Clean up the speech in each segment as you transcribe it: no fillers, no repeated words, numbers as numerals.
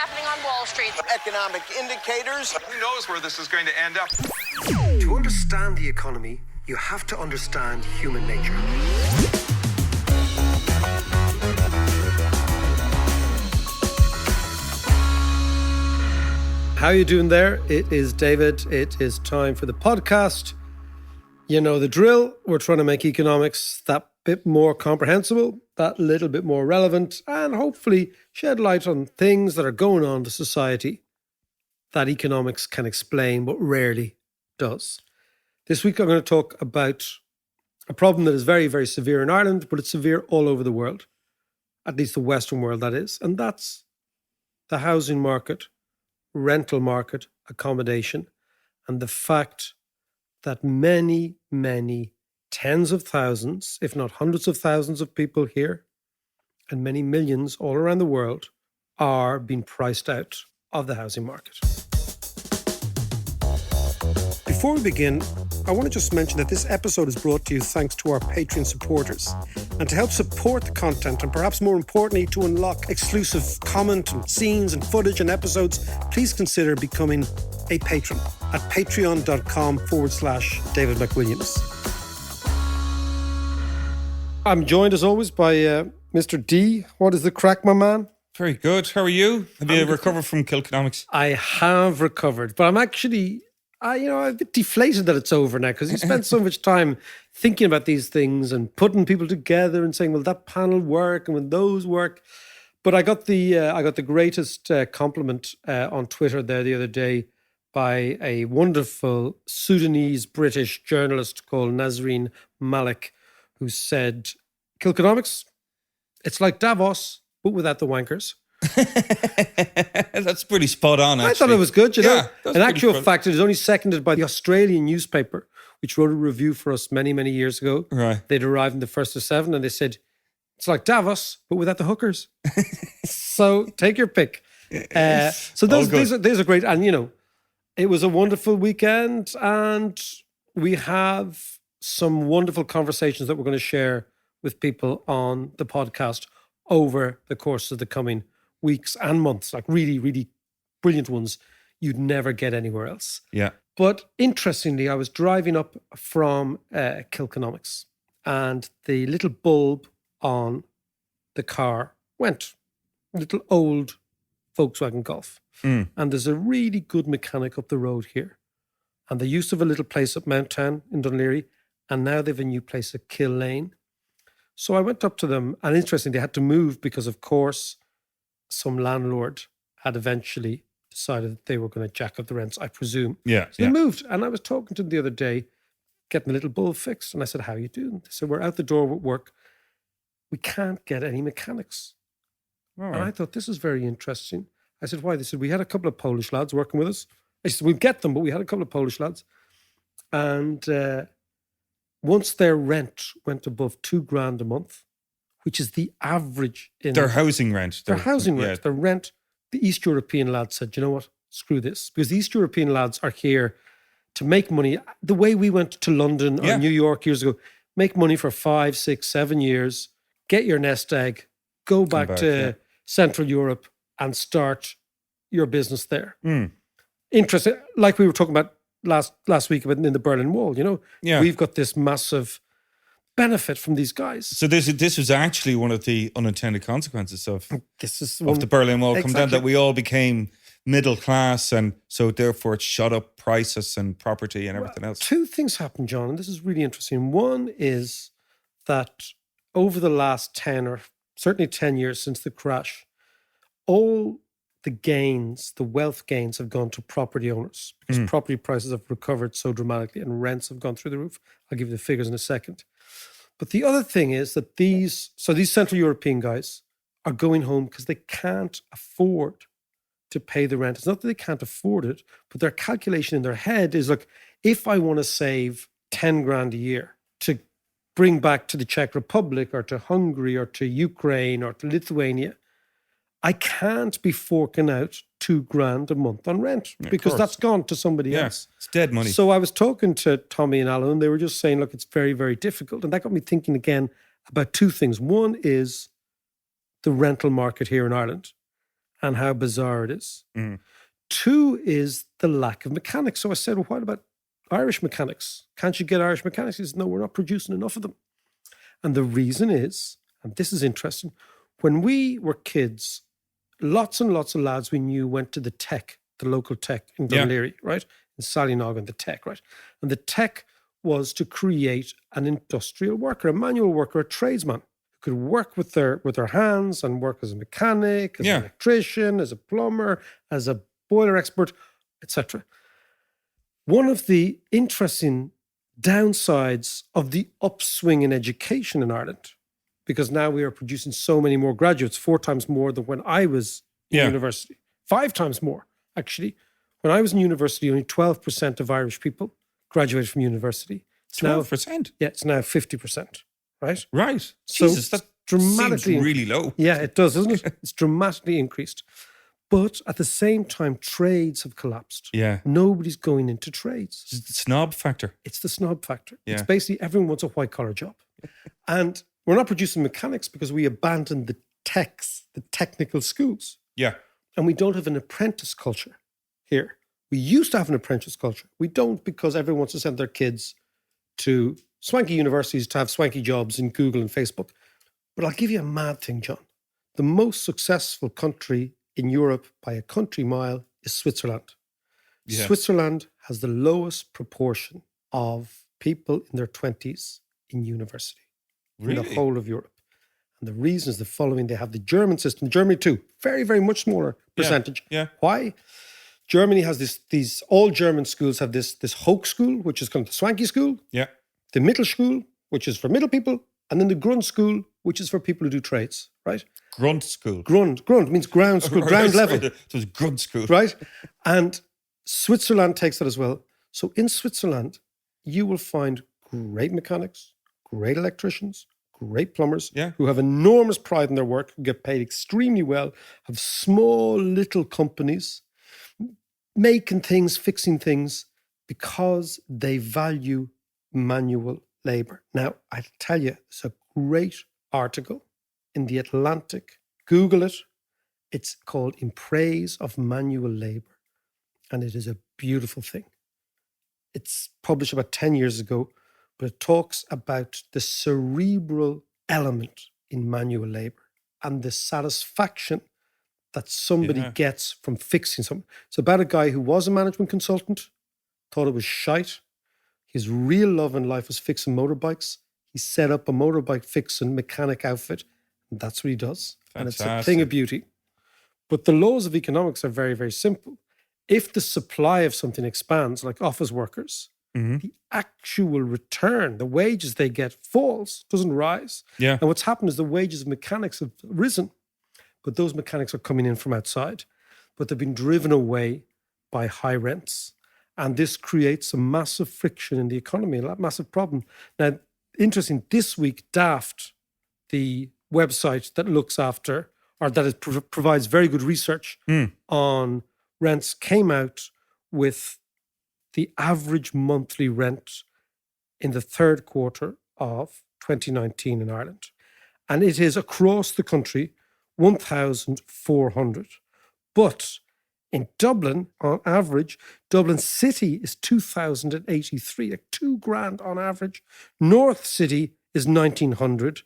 happening on Wall Street. Economic indicators. Who knows where this is going to end up? To understand the economy, you have to understand human nature. How you doing there? It is David. It is time for the podcast. You know the drill. We're trying to make economics that bit more comprehensible, that little bit more relevant, and hopefully shed light on things that are going on in society that economics can explain but rarely does. This week I'm going to talk about a problem that is very, very severe in Ireland, but it's severe all over the world, at least the Western world that is, and that's the housing market, rental market, accommodation, and the fact that many, many tens of thousands, if not hundreds of thousands of people here and many millions all around the world are being priced out of the housing market. Before we begin, I want to just mention that this episode is brought to you thanks to our Patreon supporters. And to help support the content, and perhaps more importantly, to unlock exclusive comment and scenes and footage and episodes, please consider becoming a patron at patreon.com/David McWilliams. I'm joined as always by Mr. D. What is the crack, my man? Very good. How are you? Have you recovered from Kilkenomics? I have recovered, but I'm actually... I'm a bit deflated that it's over now because you spent so much time thinking about these things and putting people together and saying, will that panel work and will those work? But I got the greatest compliment on Twitter there the other day by a wonderful Sudanese-British journalist called Nazreen Malik, who said, Kilkenomics, it's like Davos, but without the wankers. That's pretty spot on, actually. I thought it was good, you know. Yeah, in actual fact, it is only seconded by the Australian newspaper, which wrote a review for us many, many years ago. Right. They'd arrived in the first of seven and they said, it's like Davos, but without the hookers. So take your pick. So these are great. And, you know, it was a wonderful weekend and we have some wonderful conversations that we're going to share with people on the podcast over the course of the coming weeks and months, like really, really brilliant ones you'd never get anywhere else. Yeah. But interestingly, I was driving up from Kilkenomics and the little bulb on the car went. A little old Volkswagen Golf. And there's a really good mechanic up the road here. And they used to have a little place at Mount Town in Dunleary, and now they have a new place at Kill Lane. So I went up to them, and interestingly, they had to move because, of course, some landlord had eventually decided that they were going to jack up the rents, I presume. Yeah. So they moved. And I was talking to them the other day, getting a little bulb fixed. And I said, how are you doing? They said, we're out the door with work. We can't get any mechanics. And I thought, this is very interesting. I said, why? They said, we had a couple of Polish lads working with us. I said, we'll get them, but we had a couple of Polish lads. And once their rent went above $2,000 a month, which is the average in their housing rent. Their housing rent. Their rent. The East European lads said, you know what? Screw this. Because the East European lads are here to make money. The way we went to London or New York years ago, make money for 5, 6, 7 years, get your nest egg, go back to Central Europe and start your business there. Interesting. Like we were talking about last week about in the Berlin Wall, you know? Yeah. We've got this massive benefit from these guys. So this was actually one of the unintended consequences of the Berlin Wall come down, that we all became middle class, and so therefore it shot up prices and property and everything else. Two things happened, John, and this is really interesting. One is that over the last 10 or certainly 10 years since the crash, all the gains, the wealth gains have gone to property owners because property prices have recovered so dramatically and rents have gone through the roof. I'll give you the figures in a second. But the other thing is that these Central European guys are going home because they can't afford to pay the rent. It's not that they can't afford it, but their calculation in their head is, look, if I want to save 10 grand a year to bring back to the Czech Republic or to Hungary or to Ukraine or to Lithuania, I can't be forking out $2,000 a month on rent because that's gone to somebody else. It's dead money. So I was talking to Tommy and Alan, and they were just saying, look, it's very, very difficult. And that got me thinking again about two things. One is the rental market here in Ireland. and how bizarre it is. 2 is the lack of mechanics. So I said, well, what about Irish mechanics? Can't you get Irish mechanics? He says, no, we're not producing enough of them. And the reason is, and this is interesting, when we were kids, lots and lots of lads we knew went to the tech, the local tech in Dunleary, right? In Sallynoggin, the tech, right? And the tech was to create an industrial worker, a manual worker, a tradesman who could work with their hands and work as a mechanic, as an electrician, as a plumber, as a boiler expert, etc. One of the interesting downsides of the upswing in education in Ireland, because now we are producing so many more graduates, 4 times more than when I was in university, 5 times more, actually. When I was in university, only 12% of Irish people graduated from university. It's 12%? It's now 50%, right? Right. So Jesus, that dramatically seems really low. Yeah, it does, doesn't it? It's dramatically increased. But at the same time, trades have collapsed. Yeah. Nobody's going into trades. It's the snob factor. It's the snob factor. Yeah. It's basically everyone wants a white collar job. And we're not producing mechanics because we abandoned the techs, the technical schools. Yeah. And we don't have an apprentice culture here. We used to have an apprentice culture. We don't because everyone wants to send their kids to swanky universities to have swanky jobs in Google and Facebook. But I'll give you a mad thing, John. The most successful country in Europe by a country mile is Switzerland. Yeah. Switzerland has the lowest proportion of people in their 20s in university in the whole of Europe. And the reason is the following. They have the German system, Germany too, very, very much smaller percentage. Yeah. Why? Germany has these all German schools have this Hochschule, which is kind of the swanky school. Yeah. The Mittelschule, which is for middle people, and then the Grundschule, which is for people who do trades, right? Grunt school. Grund means ground school, ground level. It was grunt school. Right? And Switzerland takes that as well. So in Switzerland, you will find great mechanics, great electricians, great plumbers who have enormous pride in their work, who get paid extremely well, have small little companies, making things, fixing things, because they value manual labor. Now, I tell you, it's a great article in The Atlantic. Google it. It's called In Praise of Manual Labor. And it is a beautiful thing. It's published about 10 years ago, but it talks about the cerebral element in manual labor and the satisfaction that somebody gets from fixing something. It's about a guy who was a management consultant, thought it was shite. His real love in life was fixing motorbikes. He set up a motorbike fixing mechanic outfit, and that's what he does. Fantastic. And it's a thing of beauty. But the laws of economics are very, very simple. If the supply of something expands, like office workers, the actual return, the wages they get falls, doesn't rise. Yeah. And what's happened is the wages of mechanics have risen, but those mechanics are coming in from outside, but they've been driven away by high rents. And this creates a massive friction in the economy, a massive problem. Now, interesting, this week, Daft, the website that looks after, or that is, provides very good research on rents, came out with the average monthly rent in the third quarter of 2019 in Ireland. And it is across the country, 1,400. But in Dublin, on average, Dublin City is 2,083, like $2,000 on average. North City is 1,900.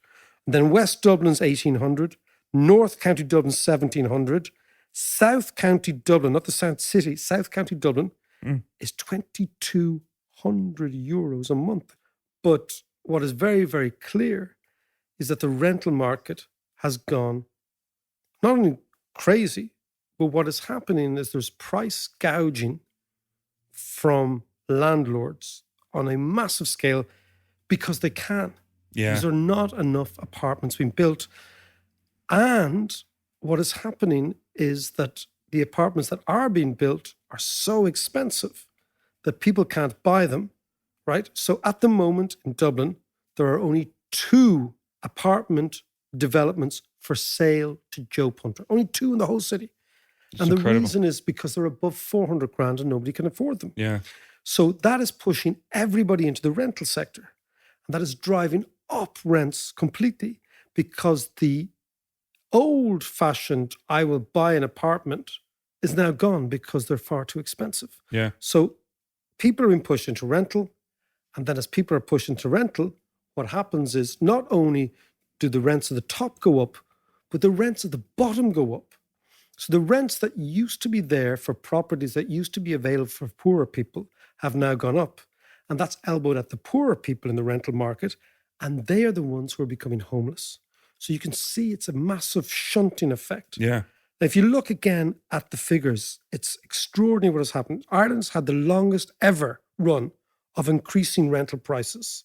Then West Dublin's 1,800. North County Dublin's 1,700. South County Dublin, not the South City, South County Dublin is €2,200 a month. But what is very, very clear is that the rental market has gone not only crazy, but what is happening is there's price gouging from landlords on a massive scale because they can. Yeah. Because there are not enough apartments being built. And what is happening is that the apartments that are being built are so expensive that people can't buy them, right? So at the moment in Dublin, there are only 2 apartment developments for sale to Joe Punter. Only 2 in the whole city. And the reason is because they're above 400 grand and nobody can afford them. Yeah. So that is pushing everybody into the rental sector. And that is driving up rents completely because the old-fashioned, I will buy an apartment is now gone because they're far too expensive. Yeah. So people are being pushed into rental. And then as people are pushed into rental, what happens is not only do the rents at the top go up, but the rents at the bottom go up. So the rents that used to be there for properties that used to be available for poorer people have now gone up. And that's elbowed at the poorer people in the rental market. And they are the ones who are becoming homeless. So you can see it's a massive shunting effect. Yeah. Now, if you look again at the figures, it's extraordinary what has happened. Ireland's had the longest ever run of increasing rental prices.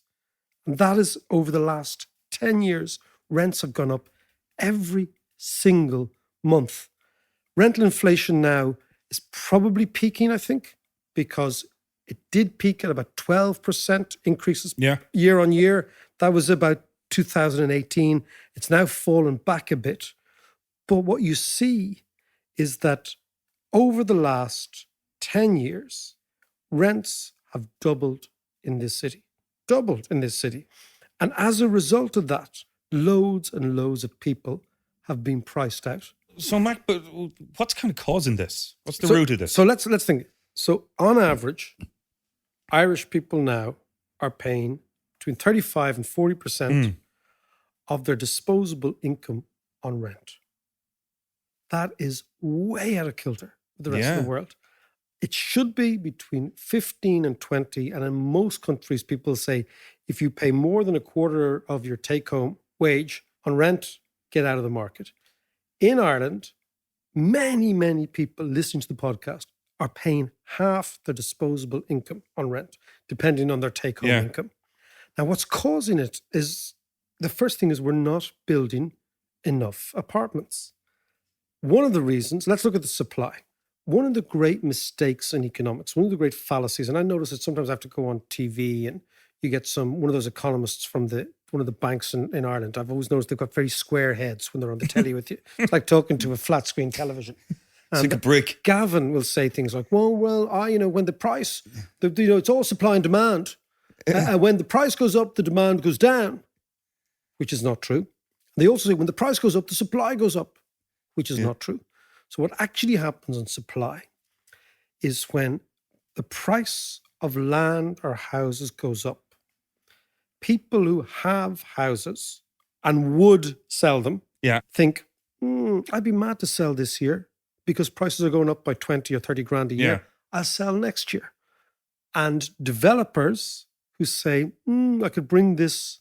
And that is over the last 10 years, rents have gone up every single month. Rental inflation now is probably peaking, I think, because it did peak at about 12% increases year on year. That was about 2018. It's now fallen back a bit. But what you see is that over the last 10 years, rents have doubled in this city. And as a result of that, loads and loads of people have been priced out. So, Mac, but what's kind of causing this? What's the root of this? So let's think. So on average, Irish people now are paying between 35 and 40% of their disposable income on rent. That is way out of kilter with the rest of the world. It should be between 15 and 20. And in most countries, people say, if you pay more than a quarter of your take-home wage on rent, get out of the market. In Ireland, many, many people listening to the podcast are paying half their disposable income on rent, depending on their take-home income. Now, what's causing it is, the first thing is we're not building enough apartments. One of the reasons, let's look at the supply. One of the great mistakes in economics, one of the great fallacies, and I notice that sometimes I have to go on TV and you get one of those economists from one of the banks in Ireland. I've always noticed they've got very square heads when they're on the telly with you. It's like talking to a flat screen television. It's like a brick. Gavin will say things like, well, when the price, it's all supply and demand. And when the price goes up, the demand goes down, which is not true. They also say when the price goes up, the supply goes up, which is not true. So what actually happens in supply is when the price of land or houses goes up, people who have houses and would sell them think, I'd be mad to sell this year because prices are going up by 20 or 30 grand a year. I'll sell next year. And developers who say, I could bring this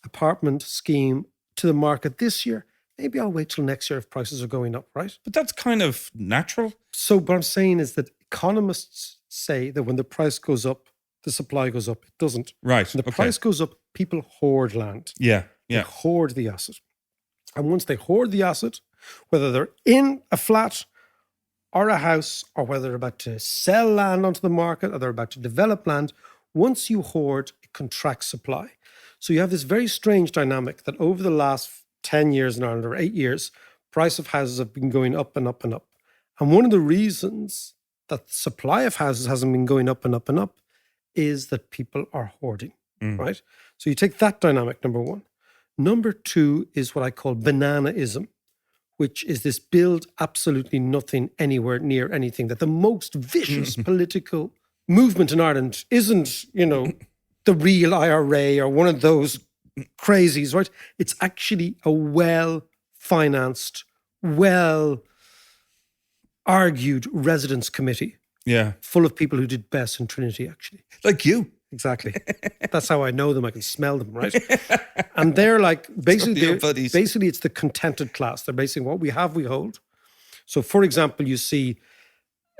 apartment scheme to the market this year. Maybe I'll wait till next year if prices are going up, right? But that's kind of natural. So what I'm saying is that economists say that when the price goes up, the supply goes up. It doesn't. Right. When the price goes up, people hoard land. Yeah. They hoard the asset. And once they hoard the asset, whether they're in a flat or a house, or whether they're about to sell land onto the market, or they're about to develop land, once you hoard, it contracts supply. So you have this very strange dynamic that over the last 10 years in Ireland, or 8 years, price of houses have been going up and up and up. And one of the reasons that the supply of houses hasn't been going up and up and up is that people are hoarding, right? So you take that dynamic, number one. Number two is what I call bananaism, which is this build absolutely nothing anywhere near anything, that the most vicious political movement in Ireland isn't, the real IRA or one of those crazies, right? It's actually a well-financed, well-argued residence committee. Yeah. Full of people who did best in Trinity, actually. Like you. Exactly. That's how I know them. I can smell them, right? And they're like, basically it's the contented class. They're basically what we have, we hold. So, for example, you see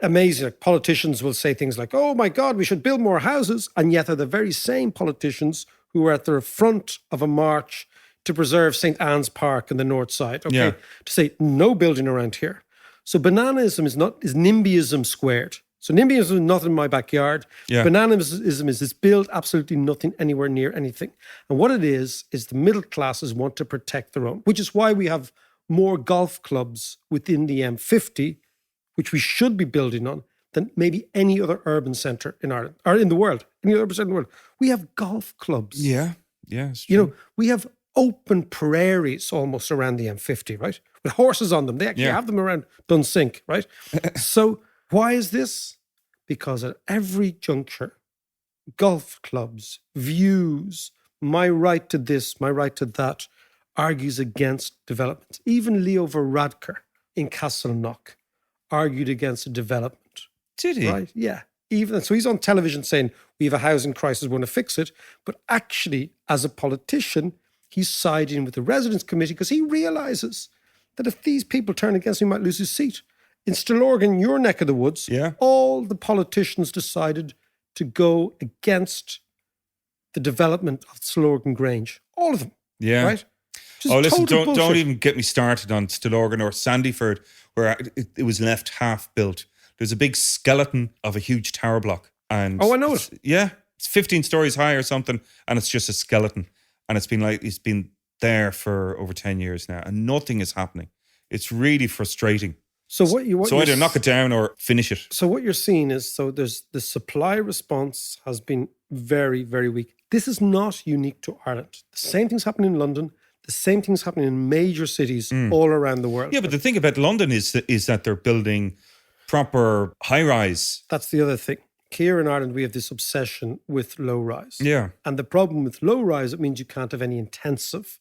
amazing, like politicians will say things like, oh my God, we should build more houses. And yet they're the very same politicians who are at the front of a march to preserve St. Anne's Park in the north side, to say no building around here. So bananaism is NIMBYism squared. So NIMBYism is nothing in my backyard. Yeah. Bananaism is this build absolutely nothing anywhere near anything. And what it is the middle classes want to protect their own, which is why we have more golf clubs within the M50, which we should be building on, than maybe any other urban centre in Ireland, or in the world, any other urban centre in the world. We have golf clubs. Yeah, it's true. We have open prairies almost around the M50, right? With horses on them. They actually have them around Dunsink, right? So why is this? Because at every juncture, golf clubs, views, my right to this, my right to that, argues against development. Even Leo Varadkar in Castleknock argued against a development. Did he? Right? Yeah. Even so, he's on television saying we have a housing crisis, we want to fix it. But actually, as a politician, he's siding with the residents' committee because he realizes that if these people turn against him, he might lose his seat. In Stillorgan, your neck of the woods, all the politicians decided to go against the development of Stillorgan Grange. All of them. Yeah. Right? Just listen, total don't even get me started on Stillorgan or Sandyford, where it was left half built. There's a big skeleton of a huge tower block. And I know it. Yeah. It's 15 stories high or something, and it's just a skeleton. And it's been there for over 10 years now, and nothing is happening. It's really frustrating. So either knock it down or finish it. So what you're seeing is, there's the supply response has been very, very weak. This is not unique to Ireland. The same thing's happening in London. The same thing's happening in major cities all around the world. Yeah, but the thing about London is that they're building proper high-rise. That's the other thing. Here in Ireland, we have this obsession with low-rise. Yeah. And the problem with low-rise, it means you can't have any intensive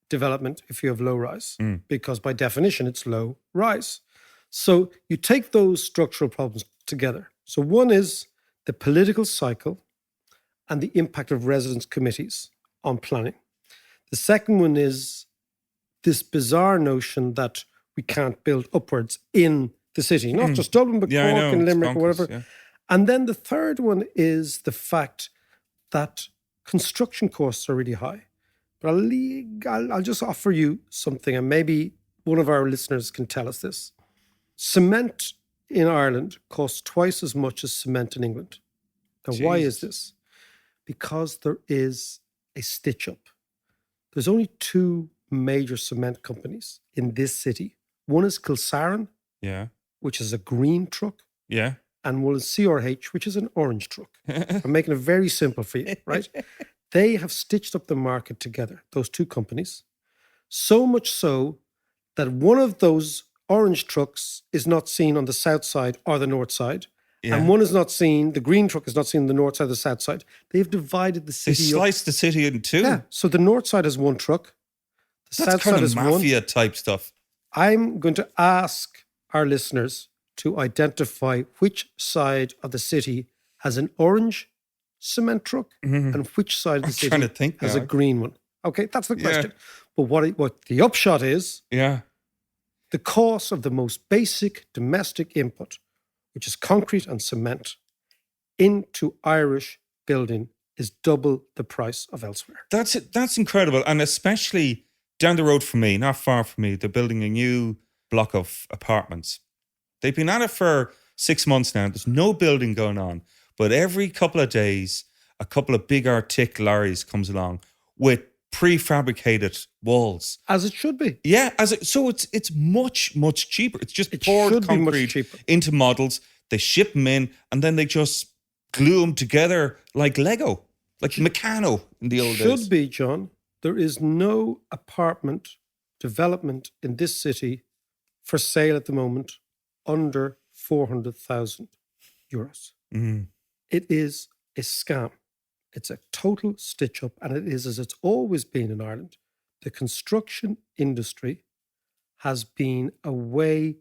development if you have low-rise, because by definition, it's low-rise. So you take those structural problems together. So one is the political cycle and the impact of residents' committees on planning. The second one is this bizarre notion that we can't build upwards in the city, not just Dublin, but Cork and Limerick or whatever. Yeah. And then the third one is the fact that construction costs are really high. But I'll just offer you something, and maybe one of our listeners can tell us this. Cement in Ireland costs twice as much as cement in England. Now, why is this? Because there is a stitch-up. There's only two major cement companies in this city. One is Kilsaran, which is a green truck. Yeah. And one is CRH, which is an orange truck. I'm making it very simple for you, right? They have stitched up the market together, those two companies. So much so that one of those orange trucks is not seen on the south side or the north side. Yeah. And one is not seen, the green truck is not seen on the north side or the south side. They've divided the city. They sliced the city in two. Yeah. So the north side is one truck. The That's south kind side of is mafia one. type stuff. I'm going to ask our listeners to identify which side of the city has an orange cement truck and which side of the city has a green one. Okay, that's the question. But what the upshot is, the cost of the most basic domestic input, which is concrete and cement, into Irish building is double the price of elsewhere. That's incredible. And especially down the road from me, not far from me, they're building a new block of apartments. They've been at it for 6 months now. There's no building going on. But every couple of days, a couple of big Arctic lorries comes along with prefabricated walls. As it should be. Yeah. So it's much, much cheaper. It's just poured concrete into models. They ship them in and then they just glue them together like Lego, like Meccano in the old days. Should be, John. There is no apartment development in this city for sale at the moment under 400,000 euros. It is a scam. It's a total stitch-up, and it is as it's always been in Ireland. The construction industry has been a way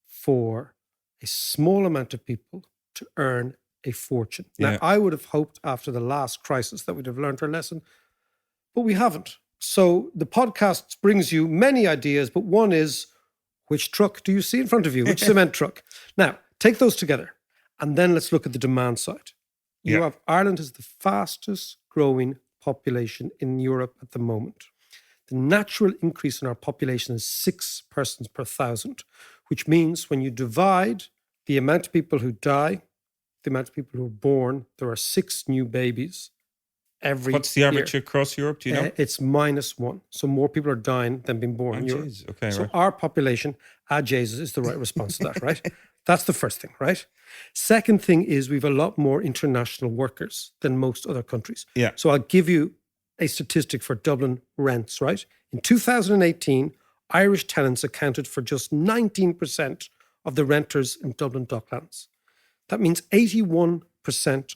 for a small amount of people to earn a fortune. Now, I would have hoped after the last crisis that we'd have learned our lesson, but we haven't. So the podcast brings you many ideas, but one is, which truck do you see in front of you? Which cement truck? Now, take those together, and then let's look at the demand side. You have Ireland is the fastest growing population in Europe at the moment. The natural increase in our population is 6 persons per 1,000, which means when you divide the amount of people who die, the amount of people who are born, there are 6 new babies every year. What's the average across Europe? Do you know? It's -1. So more people are dying than being born in Europe. Okay, so right. our population, Jesus, is the right response to that, right? That's the first thing, right? Second thing is we've a lot more international workers than most other countries. Yeah. So I'll give you a statistic for Dublin rents, right? In 2018, Irish tenants accounted for just 19% of the renters in Dublin Docklands. That means 81%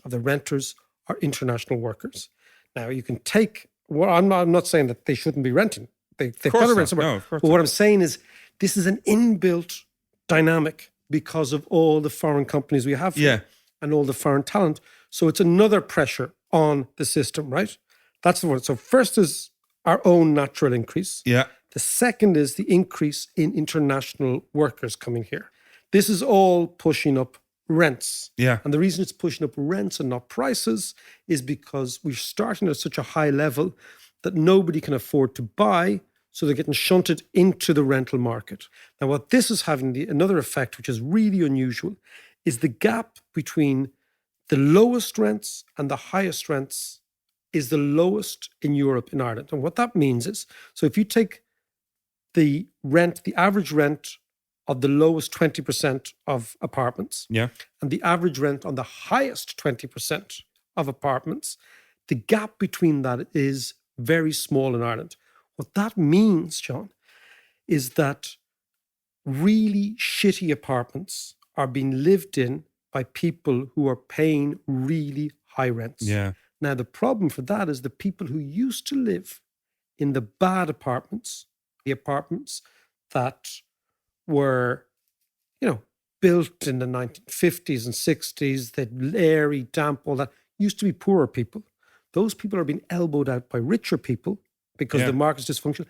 of the renters are international workers. Now, you can take, well, I'm not saying that they shouldn't be renting. They've got to rent somewhere. No, of course But not. what I'm saying is this is an inbuilt dynamic because of all the foreign companies we have here Yeah. and all the foreign talent. So it's another pressure on the system, right? That's the one. So first is our own natural increase. Yeah. The second is the increase in international workers coming here. This is all pushing up rents. Yeah. And the reason it's pushing up rents and not prices is because we're starting at such a high level that nobody can afford to buy, so they're getting shunted into the rental market. Now, what this is having, another effect, which is really unusual, is the gap between the lowest rents and the highest rents is the lowest in Europe, in Ireland. And what that means is, so if you take the rent, the average rent of the lowest 20% of apartments, Yeah. and the average rent on the highest 20% of apartments, the gap between that is very small in Ireland. What that means, John, is that really shitty apartments are being lived in by people who are paying really high rents. Yeah. Now, the problem for that is the people who used to live in the bad apartments, the apartments that were, built in the 1950s and 60s, that airy, damp, all that, used to be poorer people. Those people are being elbowed out by richer people because Yeah. the market's dysfunctional.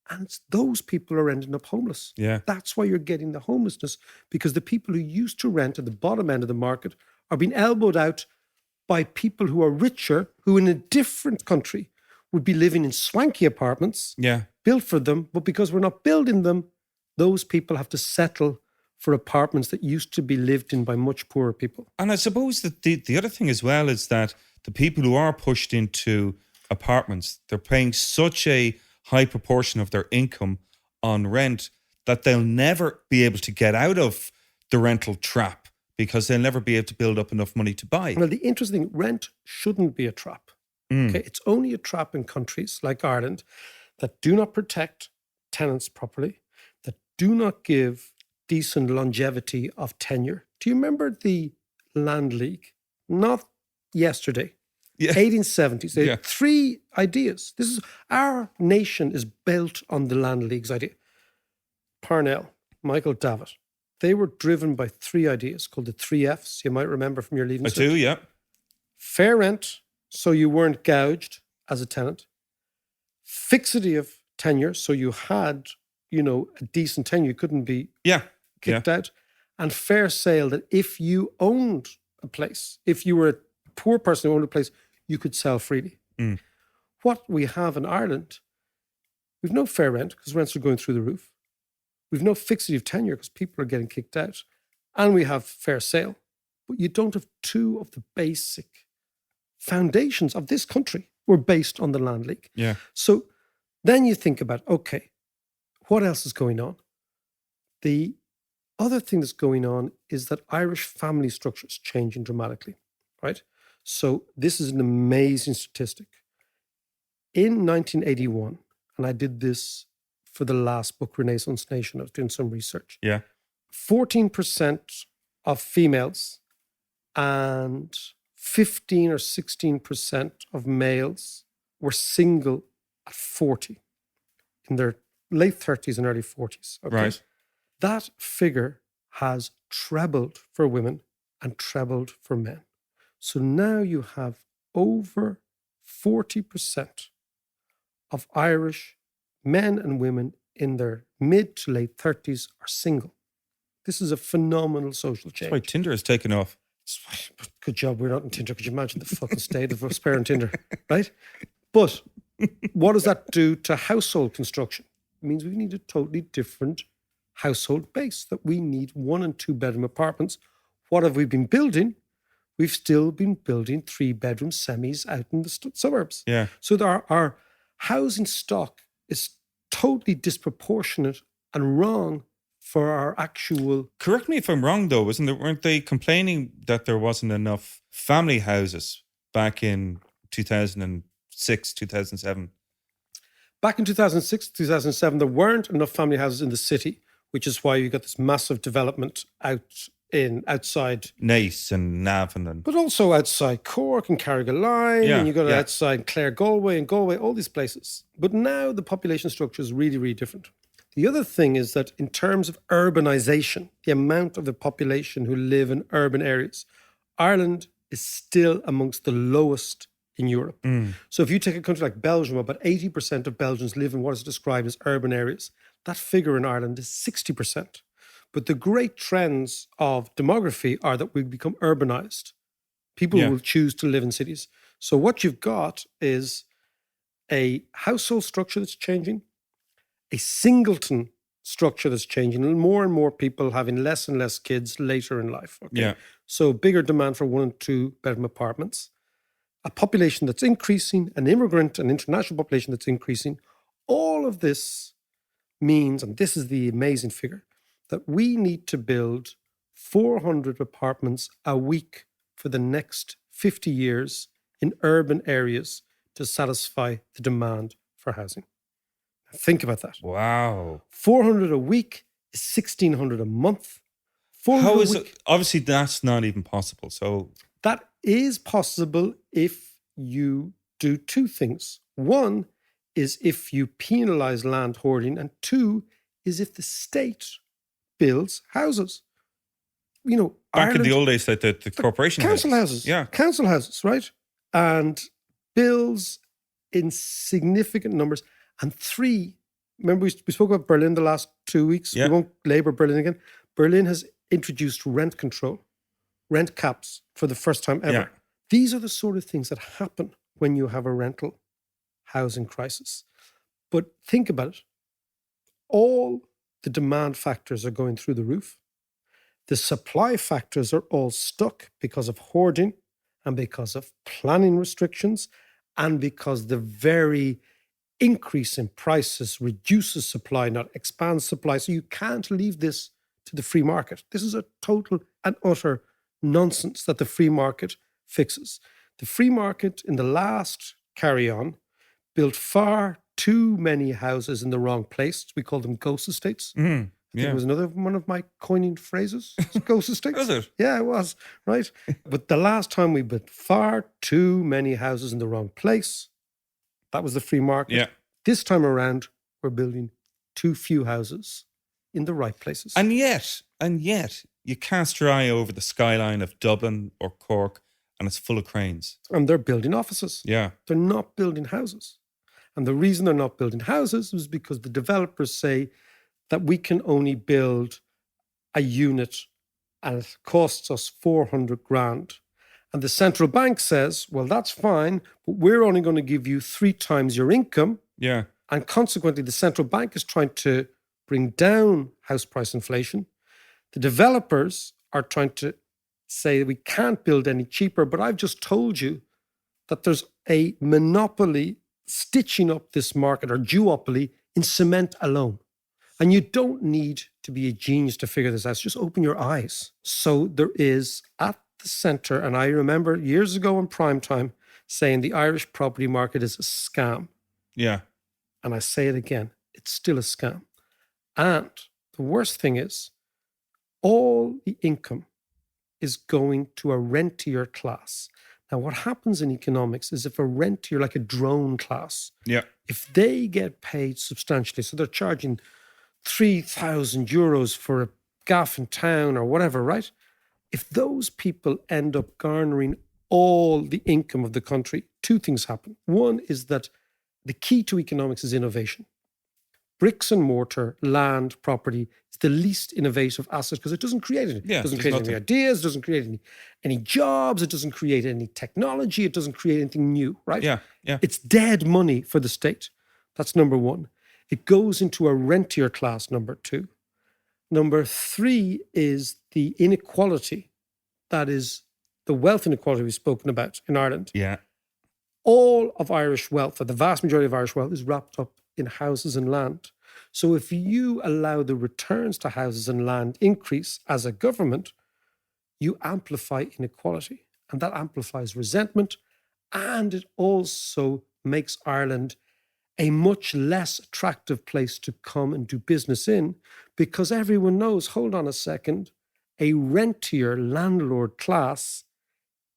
And those people are ending up homeless. Yeah. That's why you're getting the homelessness, because the people who used to rent at the bottom end of the market are being elbowed out by people who are richer, who in a different country would be living in swanky apartments Yeah. built for them. But because we're not building them, those people have to settle for apartments that used to be lived in by much poorer people. And I suppose that the other thing as well is that the people who are pushed into apartments, they're paying such a high proportion of their income on rent that they'll never be able to get out of the rental trap because they'll never be able to build up enough money to buy. Well, the interesting thing, rent shouldn't be a trap. Okay, it's only a trap in countries like Ireland that do not protect tenants properly, that do not give decent longevity of tenure. Do you remember the Land League? Not yesterday. Yeah. 1870s. They Yeah. had three ideas. This is our nation is built on the Land League's idea. Parnell, Michael Davitt. They were driven by three ideas called the 3 Fs. You might remember from your leaving I cert. do, yeah. Fair rent, so you weren't gouged as a tenant. Fixity of tenure, so you had, a decent tenure. You couldn't be Yeah. kicked out. And fair sale, that if you owned a place, if you were a poor person who owned a place, you could sell freely. Mm. What we have in Ireland, we've no fair rent because rents are going through the roof. We've no fixity of tenure because people are getting kicked out. And we have fair sale. But you don't have two of the basic foundations of this country were based on the Land League. Yeah. So then you think about, okay, what else is going on? The other thing that's going on is that Irish family structure is changing dramatically, right? So this is an amazing statistic. In 1981, and I did this for the last book, Renaissance Nation, I was doing some research, Yeah. 14% of females and 15 or 16% of males were single at 40, in their late 30s and early 40s. Okay? Right. That figure has trebled for women and trebled for men. So now you have over 40% of Irish men and women in their mid to late 30s are single. This is a phenomenal social change. That's why Tinder has taken off. Good job we're not in Tinder. Could you imagine the fucking state of us on Tinder, right? But what does that do to household construction? It means we need a totally different household base, that we need 1 and 2 bedroom apartments. What have we been building? We've still been building 3 bedroom semis out in the suburbs. Yeah. So our housing stock is totally disproportionate and wrong for our actual. Correct me if I'm wrong, though. Weren't they complaining that there wasn't enough family houses back in 2006 2006, 2007? Back in 2006, 2007, there weren't enough family houses in the city, which is why you got this massive development outside, Naas and Navan and but also outside Cork and Carrigaline, Yeah, and you got it yeah. outside Clare Galway and Galway, all these places. But now the population structure is really, really different. The other thing is that in terms of urbanization, the amount of the population who live in urban areas, Ireland is still amongst the lowest in Europe. So if you take a country like Belgium, about 80% of Belgians live in what is described as urban areas. That figure in Ireland is 60%. But the great trends of demography are that we become urbanized. People Yeah. will choose to live in cities. So what you've got is a household structure that's changing, a singleton structure that's changing, and more people having less and less kids later in life. Okay? Yeah. So bigger demand for 1 and 2 bedroom apartments, a population that's increasing, an immigrant and international population that's increasing. All of this means, and this is the amazing figure, that we need to build 400 apartments a week for the next 50 years in urban areas to satisfy the demand for housing. Now think about that. Wow. 400 a week is 1,600 a month. 400 How a is week. it? Obviously, that's not even possible. So, That is possible if you do 2 things. One is if you penalize land hoarding, and 2 is if the state builds houses. You know, back in the Ireland- old days, like the corporation council houses. Yeah. Council houses, right? And bills in significant numbers. And 3, remember we spoke about Berlin the last 2 weeks. Yeah. We won't labour Berlin again. Berlin has introduced rent control, rent caps for the first time ever. Yeah. These are the sort of things that happen when you have a rental housing crisis. But think about it. All the demand factors are going through the roof. The supply factors are all stuck because of hoarding and because of planning restrictions and because the very increase in prices reduces supply, not expands supply. So you can't leave this to the free market. This is a total and utter nonsense that the free market fixes. The free market in the last carry-on built far too many houses in the wrong place. We call them ghost estates. I think Yeah. it was another one of my coining phrases. Ghost estates. Was it? Yeah, it was, right? But the last time we built far too many houses in the wrong place, that was the free market. Yeah. This time around, we're building too few houses in the right places. And yet, you cast your eye over the skyline of Dublin or Cork and it's full of cranes. And they're building offices. Yeah. They're not building houses. And the reason they're not building houses is because the developers say that we can only build a unit and it costs us 400 grand. And the central bank says, well, that's fine, but we're only going to give you 3 times your income. Yeah. And consequently, the central bank is trying to bring down house price inflation. The developers are trying to say we can't build any cheaper, but I've just told you that there's a monopoly stitching up this market, or duopoly, in cement alone. And you don't need to be a genius to figure this out. Just open your eyes. So there is at the centre, and I remember years ago in prime time saying the Irish property market is a scam. Yeah. And I say it again, it's still a scam. And the worst thing is, all the income is going to a rentier class. Now, what happens in economics is if a rentier, like a drone class, Yeah. if they get paid substantially, so they're charging 3,000 euros for a gaff in town or whatever, right? If those people end up garnering all the income of the country, 2 things happen. One is that the key to economics is innovation. Bricks and mortar, land, property is the least innovative asset because it doesn't create anything. Yeah, It doesn't there's create any nothing. ideas, it doesn't create any jobs, it doesn't create any technology, it doesn't create anything new, right? Yeah. Yeah. It's dead money for the state. That's number 1. It goes into a rentier class, number 2. Number 3 is the inequality, that is the wealth inequality we've spoken about in Ireland. Yeah. All of Irish wealth, or the vast majority of Irish wealth, is wrapped up in houses and land. So if you allow the returns to houses and land increase as a government, you amplify inequality. And that amplifies resentment. And it also makes Ireland a much less attractive place to come and do business in, because everyone knows, hold on a second, a rentier landlord class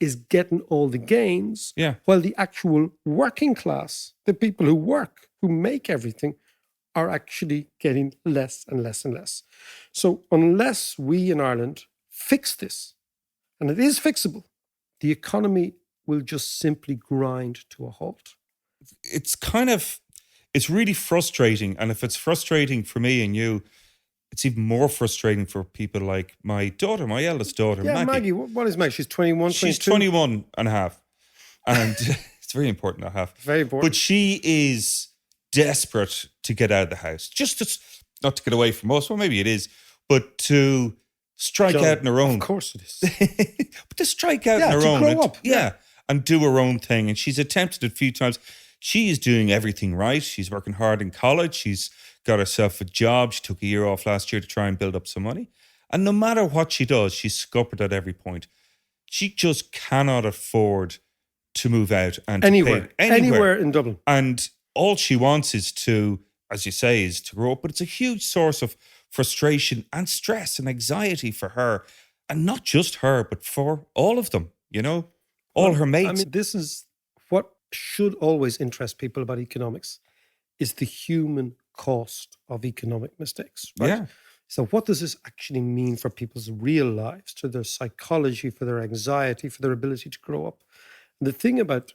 is getting all the gains, Yeah. while the actual working class, the people who work, who make everything, are actually getting less and less and less. So unless we in Ireland fix this, and it is fixable, the economy will just simply grind to a halt. It's really frustrating. And if it's frustrating for me and you, it's even more frustrating for people like my daughter, my eldest daughter, Yeah, Maggie, what is Maggie? She's 21, 22? She's 21 and a half. And it's very important to have. Very important. But she is desperate to get out of the house. Not to get away from us, well, maybe it is, but to strike John, out on her own. Of course it is. But to strike out on her to own. grow and, up. And do her own thing. And she's attempted it a few times. She is doing everything right. She's working hard in college. She's got herself a job. She took a year off last year to try and build up some money. And no matter what she does, she's scuppered at every point. She just cannot afford to move out and anywhere in Dublin. And all she wants is to, as you say, is to grow up. But it's a huge source of frustration and stress and anxiety for her. And not just her, but for all of them, all her mates. I mean, this is what should always interest people about economics, is the human cost of economic mistakes, right? Yeah. So what does this actually mean for people's real lives, to their psychology, for their anxiety, for their ability to grow up? And the thing about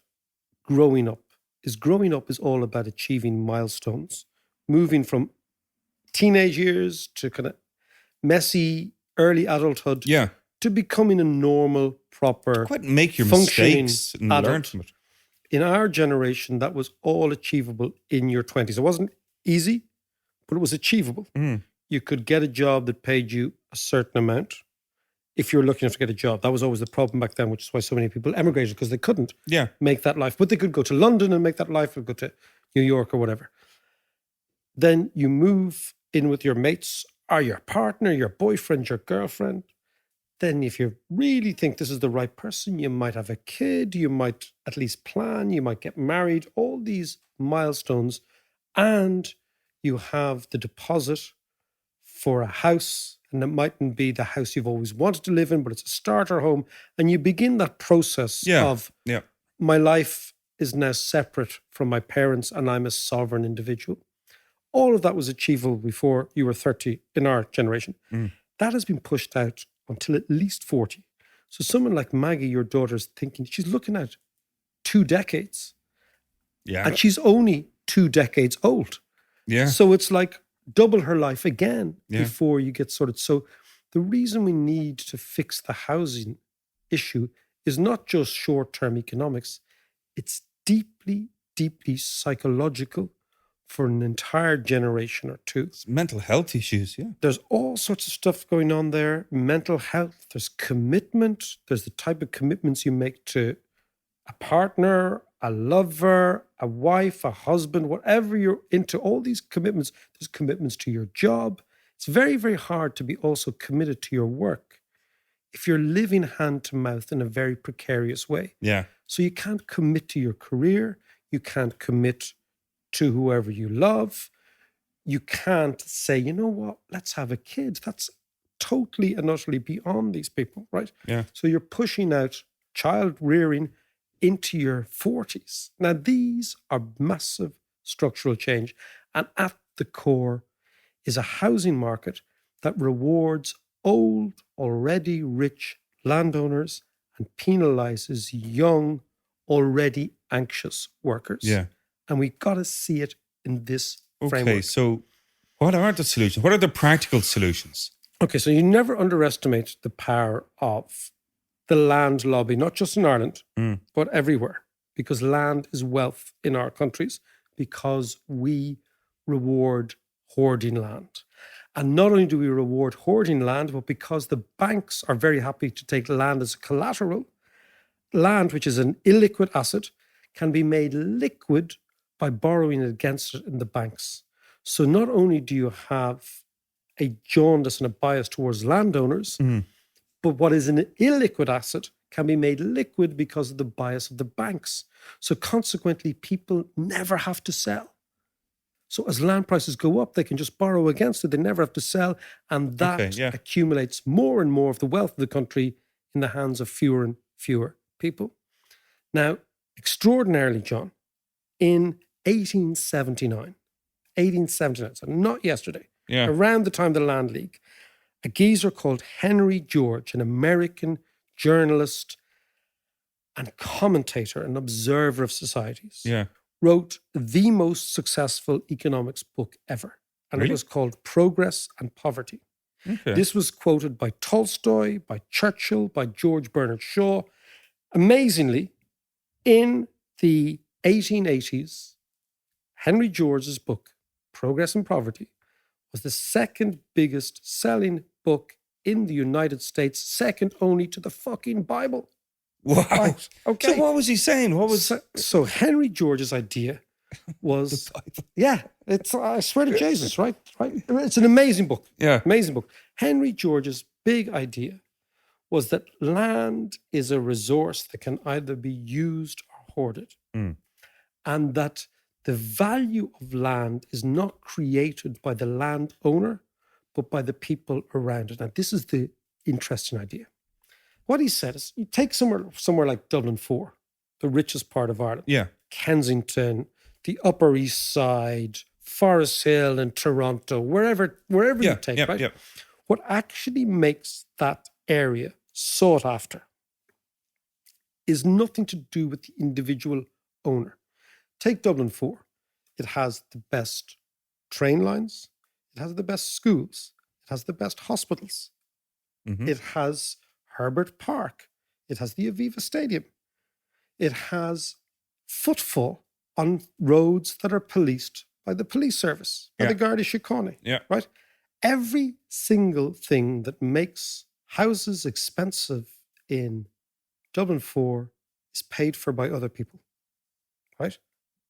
growing up is all about achieving milestones, moving from teenage years to kind of messy early adulthood to becoming a normal, proper, quite make your functioning mistakes and adult. learn from it. In our generation, that was all achievable in your 20s. It wasn't easy, but it was achievable. You could get a job that paid you a certain amount if you were lucky enough to get a job. That was always the problem back then, which is why so many people emigrated, because they couldn't make that life. But they could go to London and make that life, or go to New York or whatever. Then you move in with your mates, or your partner, your boyfriend, your girlfriend. Then if you really think this is the right person, you might have a kid, you might at least plan, you might get married, all these milestones. And you have the deposit for a house, and it mightn't be the house you've always wanted to live in, but it's a starter home. And you begin that process of my life is now separate from my parents and I'm a sovereign individual. All of that was achievable before you were 30 in our generation. That has been pushed out until at least 40. So someone like Maggie, your daughter's thinking, she's looking at 2 decades. Yeah. And she's only 2 decades old. Yeah. So it's like double her life again before you get sorted. So the reason we need to fix the housing issue is not just short-term economics. It's deeply, deeply psychological for an entire generation or two. It's mental health issues, There's all sorts of stuff going on there. Mental health, there's commitment. There's the type of commitments you make to a partner, a lover, a wife, a husband, whatever you're into, all these commitments. There's commitments to your job. It's very, very hard to be also committed to your work if you're living hand to mouth in a very precarious way. Yeah. So you can't commit to your career. You can't commit to whoever you love. You can't say, you know what, let's have a kid. That's totally and utterly beyond these people, right? Yeah. So you're pushing out child rearing into your 40s. Now, these are massive structural change. And at the core is a housing market that rewards old, already rich landowners and penalizes young, already anxious workers. Yeah. And we've got to see it in this framework. Okay, so what are the solutions? What are the practical solutions? Okay, so you never underestimate the power of the land lobby, not just in Ireland, but everywhere, because land is wealth in our countries, because we reward hoarding land. And not only do we reward hoarding land, but because the banks are very happy to take land as collateral, land, which is an illiquid asset, can be made liquid by borrowing against it in the banks. So not only do you have a jaundice and a bias towards landowners, but what is an illiquid asset can be made liquid because of the bias of the banks. So consequently, people never have to sell. So as land prices go up, they can just borrow against it. They never have to sell. And that accumulates more and more of the wealth of the country in the hands of fewer and fewer people. Now, extraordinarily, John, in 1879, so not yesterday, around the time of the Land League, a geezer called Henry George, an American journalist and commentator and observer of societies, wrote the most successful economics book ever. And it was called Progress and Poverty. Okay. This was quoted by Tolstoy, by Churchill, by George Bernard Shaw. Amazingly, in the 1880s, Henry George's book, Progress and Poverty, was the second biggest selling book in the United States, second only to the fucking Bible. Wow. Right. Okay. So what was he saying? What was so Henry George's idea was it's I swear to Jesus, right? It's an amazing book. Yeah. Amazing book. Henry George's big idea was that land is a resource that can either be used or hoarded. And that the value of land is not created by the landowner, but by the people around it. Now, this is the interesting idea. What he said is, you take somewhere like Dublin 4, the richest part of Ireland, Kensington, the Upper East Side, Forest Hill and Toronto, wherever you take, right? Yeah. What actually makes that area sought after is nothing to do with the individual owner. Take Dublin 4. It has the best train lines. It has the best schools. It has the best hospitals. It has Herbert Park. It has the Aviva Stadium. It has footfall on roads that are policed by the police service, by the Garda Síochána, right? Every single thing that makes houses expensive in Dublin 4 is paid for by other people, right?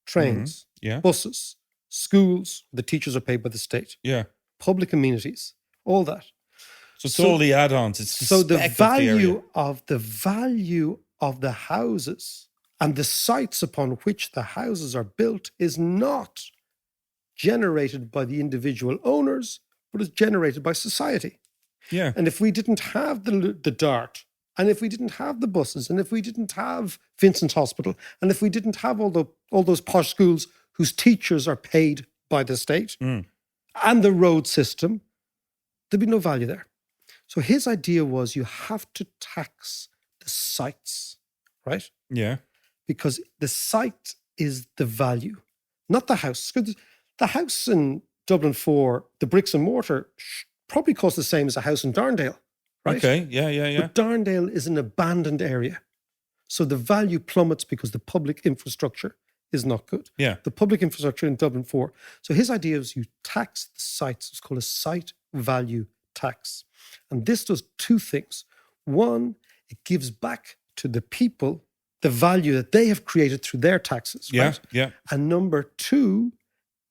Trains, buses, schools, the teachers are paid by the state. Public amenities, all that. So it's all the add-ons. It's the value of the houses and the sites upon which the houses are built is not generated by the individual owners, but is generated by society. And if we didn't have the DART, and if we didn't have the buses, and if we didn't have Vincent's Hospital, and if we didn't have all those posh schools whose teachers are paid by the state, and the road system, there'd be no value there. So his idea was you have to tax the sites, right? Because the site is the value, not the house. The house in Dublin 4, the bricks and mortar, probably cost the same as a house in Darndale, right? Okay, yeah. But Darndale is an abandoned area. So the value plummets because the public infrastructure is not good. The public infrastructure in Dublin 4. So his idea is you tax the sites. It's called a site value tax. And this does two things. One, it gives back to the people the value that they have created through their taxes, right? And number two,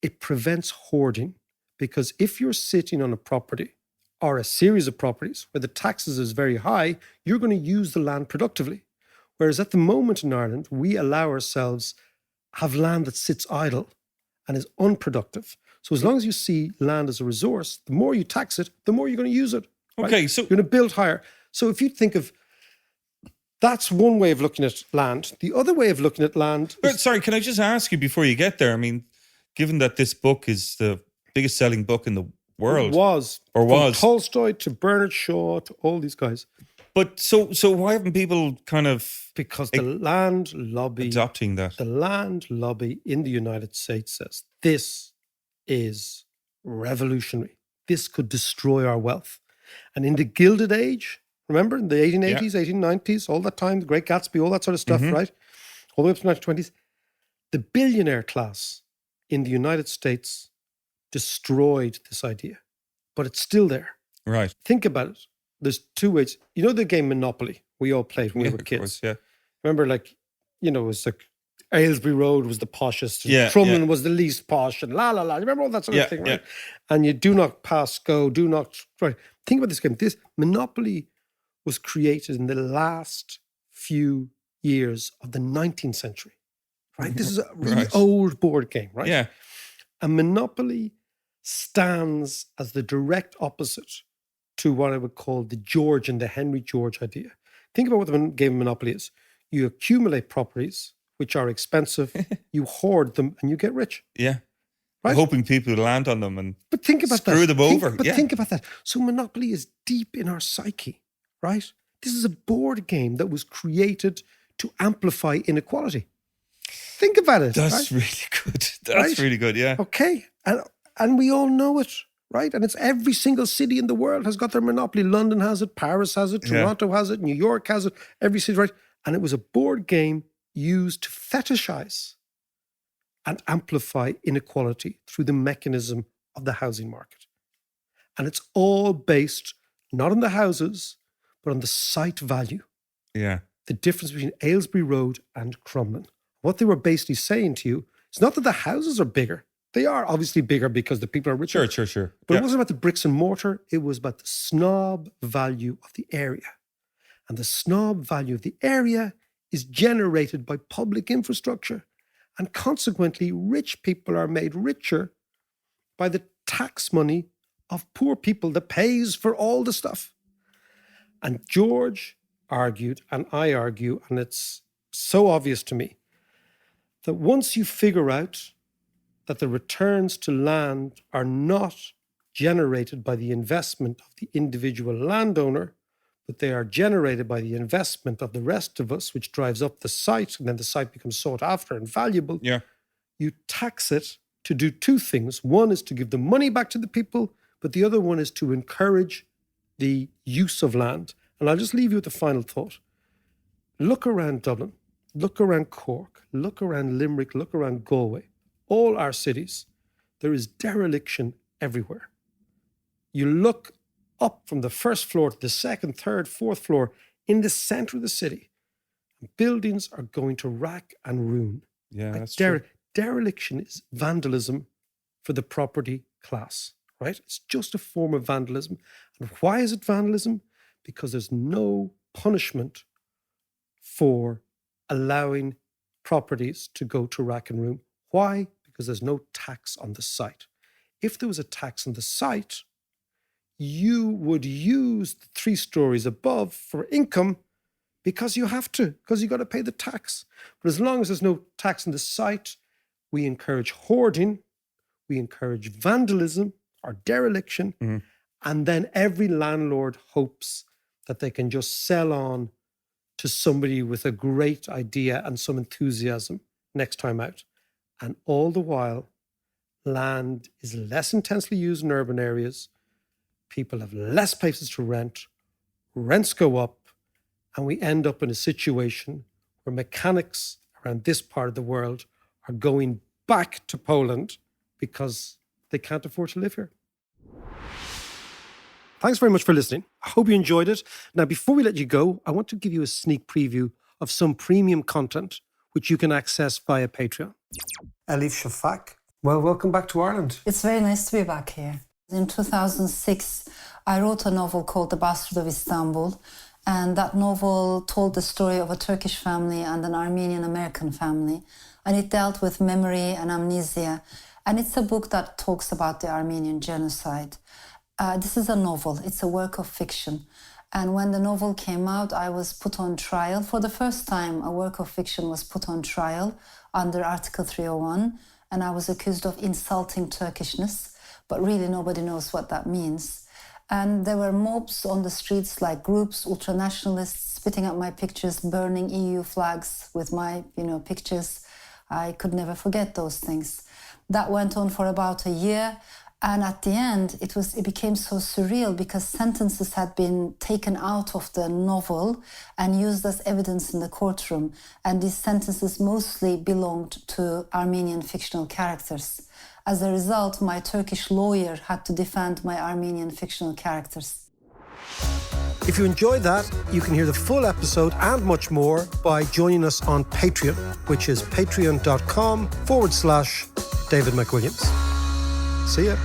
it prevents hoarding. Because if you're sitting on a property or a series of properties where the taxes is very high, you're going to use the land productively. Whereas at the moment in Ireland, we allow ourselves have land that sits idle and is unproductive. So as long as you see land as a resource, the more you tax it, the more you're going to use it. Right? Okay, so you're going to build higher. So if you think of, that's one way of looking at land. The other way of looking at land is, sorry, can I just ask you before you get there? I mean, given that this book is the biggest selling book in the world. From Tolstoy to Bernard Shaw to all these guys. But so why haven't people kind of... Because the land lobby... Adopting that. The land lobby in the United States says, this is revolutionary. This could destroy our wealth. And in the Gilded Age, remember, in the 1880s, 1890s, all that time, the Great Gatsby, all that sort of stuff, right? All the way up to the 1920s. The billionaire class in the United States destroyed this idea, but it's still there. Right. Think about it. There's two ways. You know the game Monopoly we all played when we were kids? Course, Remember, it was like Aylesbury Road was the poshest, and Crumlin was the least posh, and la la la. Remember all that sort of thing, right? And you do not pass go, do not... Right. Think about this game. This Monopoly was created in the last few years of the 19th century, right? This is a really Right. old board game, right? Yeah. And Monopoly stands as the direct opposite to what I would call the George and the Henry George idea. Think about what the game of Monopoly is. You accumulate properties, which are expensive, you hoard them, and you get rich. Yeah. Right? Hoping people land on them and But think about screw that. them over. Think about that. So Monopoly is deep in our psyche, right? This is a board game that was created to amplify inequality. Think about it. That's right? really good. That's Right? really good, yeah. Okay. And we all know it, right? And it's every single city in the world has got their Monopoly. London has it, Paris has it, Yeah. Toronto has it, New York has it, every city, right? And it was a board game used to fetishize and amplify inequality through the mechanism of the housing market. And it's all based not on the houses, but on the site value, Yeah. the difference between Aylesbury Road and Crumlin. What they were basically saying to you is not that the houses are bigger. They are obviously bigger because the people are richer. Sure. But Yeah. it wasn't about the bricks and mortar. It was about the snob value of the area. And the snob value of the area is generated by public infrastructure. And consequently, rich people are made richer by the tax money of poor people that pays for all the stuff. And George argued, and I argue, and it's so obvious to me, that once you figure out that the returns to land are not generated by the investment of the individual landowner, but they are generated by the investment of the rest of us, which drives up the site, and then the site becomes sought after and valuable. Yeah. You tax it to do two things. One is to give the money back to the people, but the other one is to encourage the use of land. And I'll just leave you with the final thought. Look around Dublin, look around Cork, look around Limerick, look around Galway. All our cities, there is dereliction everywhere. You look up from the first floor to the second, third, fourth floor in the center of the city, and buildings are going to rack and ruin. Yeah, Like that's true. Dereliction is vandalism for the property class, right? It's just a form of vandalism. And why is it vandalism? Because there's no punishment for allowing properties to go to rack and ruin. Why? Because there's no tax on the site. If there was a tax on the site, you would use the 3 stories above for income because you have to, because you got to pay the tax. But as long as there's no tax on the site, we encourage hoarding, we encourage vandalism or dereliction, and then every landlord hopes that they can just sell on to somebody with a great idea and some enthusiasm next time out. And all the while, land is less intensely used in urban areas. People have less places to rent. Rents go up. And we end up in a situation where mechanics around this part of the world are going back to Poland because they can't afford to live here. Thanks very much for listening. I hope you enjoyed it. Now, before we let you go, I want to give you a sneak preview of some premium content which you can access via Patreon. Elif Shafak, well, welcome back to Ireland. It's very nice to be back here. In 2006, I wrote a novel called The Bastard of Istanbul, and that novel told the story of a Turkish family and an Armenian-American family, and it dealt with memory and amnesia, and it's a book that talks about the Armenian genocide. This is a novel, it's a work of fiction. And when the novel came out, I was put on trial. For the first time, a work of fiction was put on trial under Article 301, and I was accused of insulting Turkishness, but really nobody knows what that means. And there were mobs on the streets, like groups, ultranationalists, spitting at my pictures, burning EU flags with my, pictures. I could never forget those things. That went on for about a year. And at the end, it became so surreal because sentences had been taken out of the novel and used as evidence in the courtroom. And these sentences mostly belonged to Armenian fictional characters. As a result, my Turkish lawyer had to defend my Armenian fictional characters. If you enjoyed that, you can hear the full episode and much more by joining us on Patreon, which is patreon.com/David McWilliams. See ya.